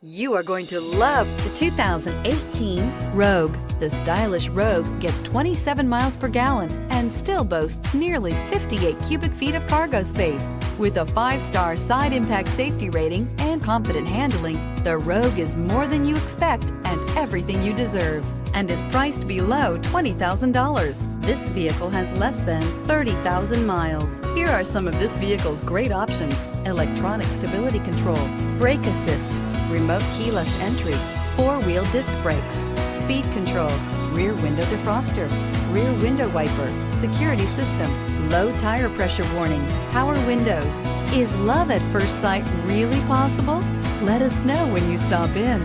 You are going to love the 2018 Rogue. The stylish Rogue gets 27 miles per gallon and still boasts nearly 58 cubic feet of cargo space. With a 5-star side impact safety rating and confident handling, the Rogue is more than you expect and everything you deserve, and is priced below $20,000. This vehicle has less than 30,000 miles. Here are some of this vehicle's great options: electronic stability control, brake assist, remote keyless entry, 4-wheel disc brakes, speed control, rear window defroster, rear window wiper, security system, low tire pressure warning, power windows. Is love at first sight really possible? Let us know when you stop in.